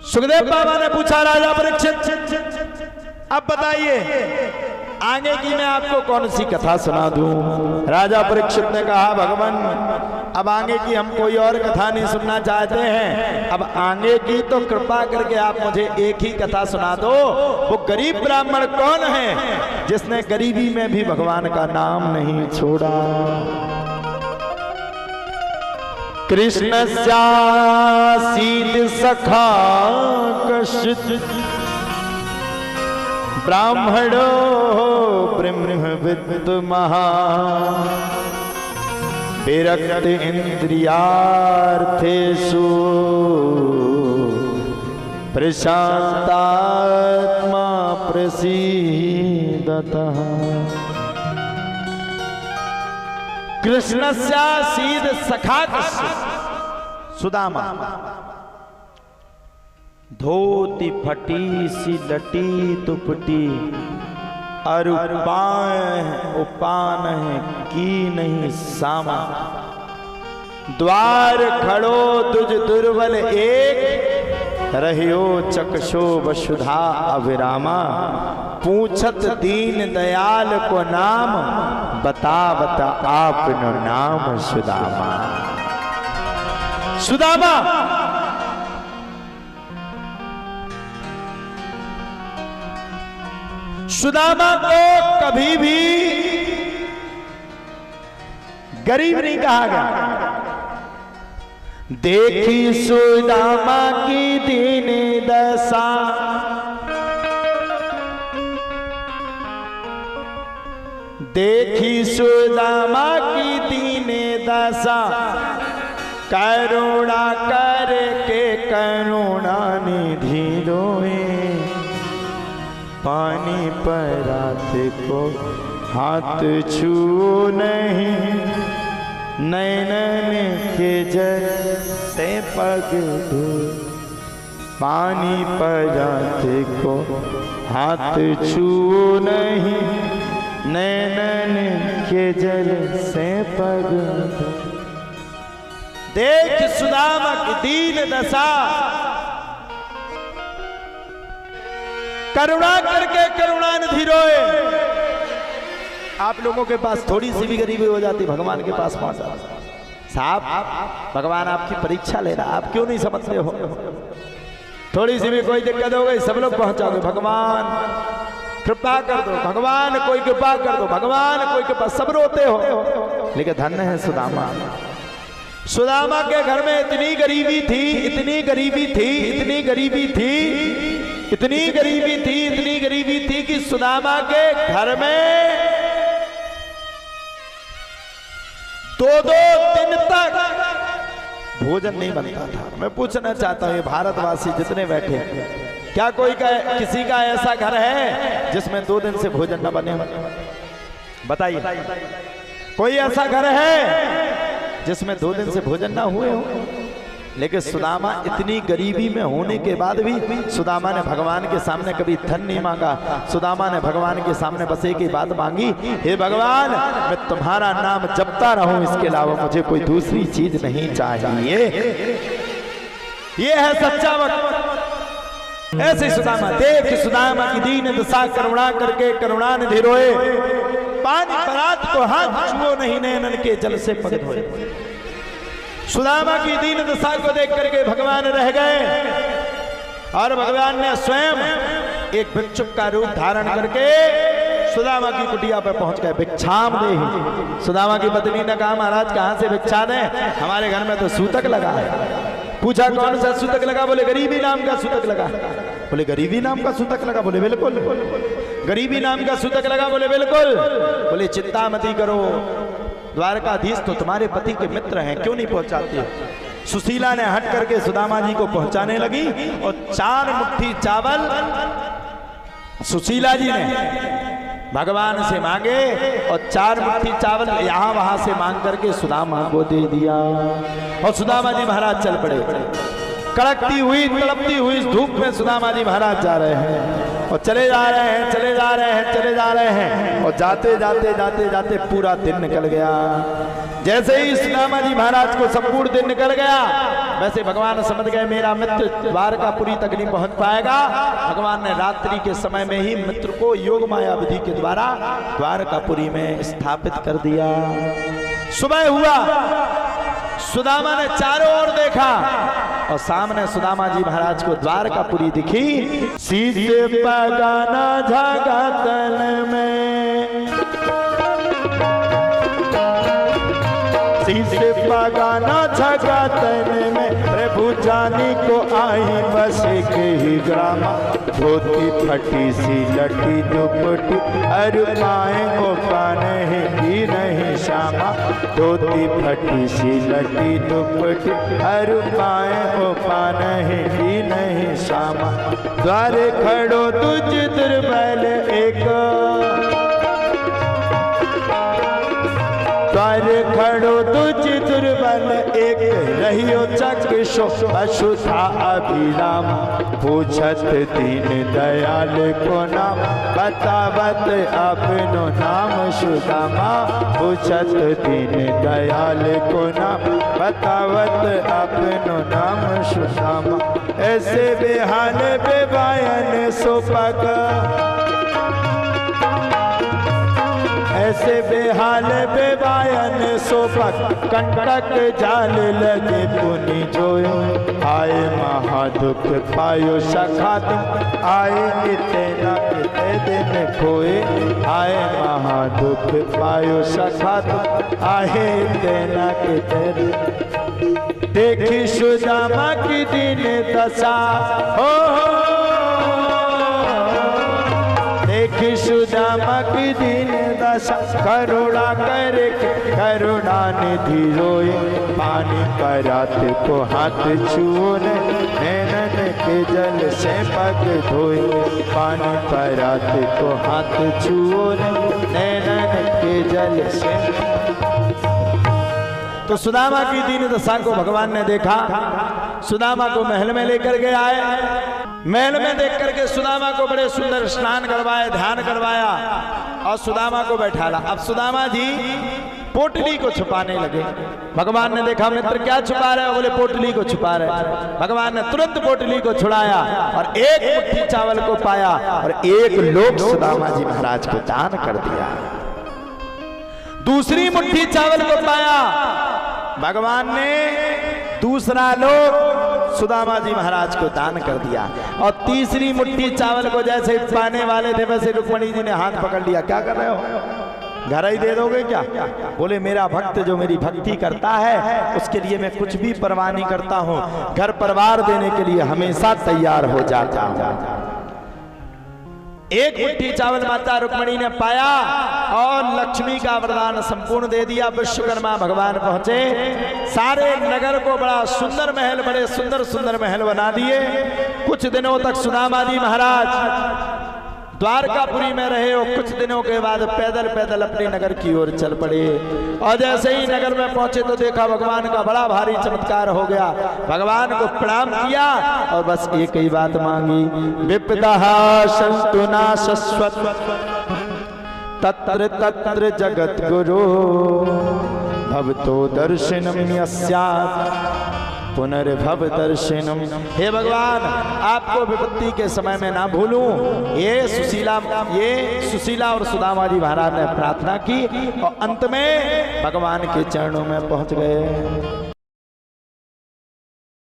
सुखदेव बाबा ने पूछा राजा परीक्षित, अब बताइए आगे की मैं आपको कौन सी कथा सुना दूं। राजा परीक्षित ने कहा भगवान अब आगे की हम कोई और कथा नहीं सुनना चाहते हैं, अब आगे की तो कृपा करके आप मुझे एक ही कथा सुना दो। वो गरीब ब्राह्मण कौन है जिसने गरीबी में भी भगवान का नाम नहीं छोड़ा। कृष्ण सीद सखा कशित ब्राह्मणो ब्रह्मविद् महा विरक्त इंद्रियार्थेषु प्रशांतात्मा प्रसीदतः। कृष्णस्य सीद सखा सुदामा धोती फटी सी लटी तुपटी और उपान की नहीं सामा। द्वार खड़ो तुझ दुर्बल एक रहियो चक्षो वसुधा अविरामा। पूछत दीन दयाल को नाम बता बता आपनो नाम सुदामा। सुदामा सुदामा को कभी भी गरीब नहीं कहा गया। देखी सुदामा की दीन दशा, देखी सुदामा की दीन दशा। करुणा करके करुणा निधि रोए। पानी पर रात को हाथ छू नहीं, नैनन के जल से पग धो। पानी पर रात को हाथ छू नहीं, नैनन के जल से पग धो। देख सुदामा की दीन दशा, करुणा करके करुणानिधि रोए। आप लोगों के पास थोड़ी सी भी गरीबी हो जाती भगवान के पास पहुंच जाता। साहब भगवान आपकी परीक्षा ले रहा, आप क्यों नहीं समझते हो। थोड़ी सी भी कोई दिक्कत हो गई सब लोग पहुंचाओगे भगवान कृपा कर दो, भगवान कोई कृपा कर दो, भगवान कोई कृपा, सब रोते हो। लेकिन धन्य है सुदामा। सुदामा के घर में इतनी गरीबी थी, इतनी गरीबी थी, इतनी गरीबी थी, इतनी गरीबी थी, इतनी गरीबी थी कि सुदामा के घर में 2-2 दिन तक भोजन नहीं बनता था। मैं पूछना चाहता हूँ भारतवासी जितने बैठे, क्या कोई किसी का ऐसा घर है जिसमें 2 दिन से भोजन न बने? बताइए, कोई ऐसा घर है जिसमें 2 दिन से भोजन ना हुए हो? लेकिन सुदामा इतनी गरीबी में होने के बाद भी सुदामा ने भगवान के सामने कभी धन नहीं मांगा। सुदामा ने भगवान के सामने बस एक ही बात मांगी, हे भगवान मैं तुम्हारा नाम जपता रहूं, इसके अलावा मुझे कोई दूसरी चीज नहीं चाहिए। ये है सच्चा वक्त। ऐसे सुदामा, देख सुदामा की दीन दशा, करुणा करके करुणानिधि रोए। पानी परात को हाथ छुओ नहीं, नैनन के जल से पग धोए। सुदामा की दीन दशा को देख करके भगवान रह गए और भगवान ने स्वयं एक भिक्षुक का रूप धारण करके सुदामा की कुटिया पर पहुंच गए। भिक्षाम देहि। सुदामा की पत्नी ने कहा महाराज कहां से भिक्षा दें, हमारे घर में तो सूतक लगा है। पूछा कौन सा सूतक लगा? बोले गरीबी नाम का सूतक लगा। बोले गरीबी नाम का सूतक लगा? बोले बिल्कुल। गरीबी नाम का सूतक लगा? बोले बिल्कुल। बोले चिंता मत करो, द्वारकाधीश तो तुम्हारे पति के मित्र हैं, क्यों नहीं पहुंचाते? सुशीला ने हट करके सुदामा जी को पहुंचाने लगी और 4 मुट्ठी चावल सुशीला जी ने भगवान से मांगे और 4 मुट्ठी चावल यहां वहां से मांग करके सुदामा को दे दिया। और सुदामा जी महाराज चल पड़े। कड़कती हुई तड़पती हुई धूप में सुदामा जी महाराज जा रहे हैं। और चले जा रहे हैं, चले जा रहे हैं, चले जा रहे हैं, और जाते जाते जाते जाते पूरा दिन निकल गया। जैसे ही सुदामा जी महाराज को संपूर्ण दिन निकल गया, वैसे भगवान समझ गए मेरा मित्र द्वारकापुरी तक नहीं पहुंच पाएगा। भगवान ने रात्रि के समय में ही मित्र को योग माया विधि के द्वारा द्वारकापुरी में स्थापित कर दिया। सुबह हुआ, सुदामा ने चारों ओर देखा और सामने सुदामा जी महाराज को द्वारकापुरी दिखी। सीधे पगाना झागा तन में, सीधे पगाना झागा तन में, प्रभु जानी को आई बस के ही ग्रामा। धोती फटी सी लटी दुपटी अरु पाए को पाने नहीं श्यामा। धोती फटी सी लटी दुपटी अरु पाए को पाने नहीं श्यामा। द्वारे खड़ो तुझ दुर्बल एक, द्वारे खड़ो तुझ दुर्बल एक, रहियो चक्षु अशुथा अभिराम। पूछत दीन दयाल को नाम, बतावत अपनो नाम सुदामा। पूछत दीन दयाल को नाम, बतावत अपनो नाम सुदामा। ऐसे बेहाल बेबायन सोपक, ऐसे बेहाल बेबायन सोपक, कंटक जाल लगे पुनि जोयो। आए महादुख पायो सखा तुम, आए इतना कितने दिन खोए। आए महादुख पायो सखा तुम, आए इतना कितने दिन। देखी सुदामा की दीन दशा, हो देखी सुदामा की दीन दशा। करुणा करे करुणा निधि रोए, पानी परात को हाथ छुओ। नैनन के जल से पग धोए, पानी परात को हाथ छुओ। नैनन के जल से। तो सुदामा की दीन दशा को भगवान ने देखा, सुदामा को महल में लेकर के आए। महल में देख करके सुदामा को बड़े सुंदर स्नान करवाए, ध्यान करवाया और सुदामा को बैठाला। अब सुदामा जी पोटली को छुपाने लगे। भगवान ने देखा मित्र क्या छुपा रहे हो, बोले पोटली को छुपा रहे। भगवान ने तुरंत पोटली को छुड़ाया और एक मुट्ठी चावल को पाया और एक लोक सुदामा जी महाराज को दान कर दिया। दूसरी मुट्ठी चावल को पाया, भगवान ने दूसरा लोक सुदामा जी महाराज को दान कर दिया। और तीसरी मुट्ठी चावल को जैसे पाने वाले थे वैसे रुक्मणी जी ने हाथ पकड़ लिया। क्या कर रहे हो, घर ही दे दोगे क्या? बोले मेरा भक्त जो मेरी भक्ति करता है उसके लिए मैं कुछ भी परवाह नहीं करता हूँ, घर परिवार देने के लिए हमेशा तैयार हो जाता हूँ। एक मुट्ठी चावल माता रुक्मणी ने पाया और लक्ष्मी का वरदान संपूर्ण दे दिया। विश्वकर्मा भगवान पहुंचे, सारे नगर को बड़ा सुंदर महल, बड़े सुंदर सुंदर महल बना दिए। कुछ दिनों तक सुदामा जी महाराज द्वारकापुरी में रहे और कुछ दिनों के बाद पैदल पैदल अपने नगर की ओर चल पड़े। और जैसे ही नगर में पहुंचे तो देखा भगवान का बड़ा भारी चमत्कार हो गया। भगवान को प्रणाम किया और बस एक ही बात मांगी, विपदा संतु ना शश्वत तत्र तत्र जगत गुरु भवतो दर्शनम यस्यात् पुनर्भव दर्शनम। हे भगवान आपको विपत्ति के समय में ना भूलूं। ये सुशीला और सुदामा जी महाराज ने प्रार्थना की और अंत में भगवान के चरणों में पहुंच गए।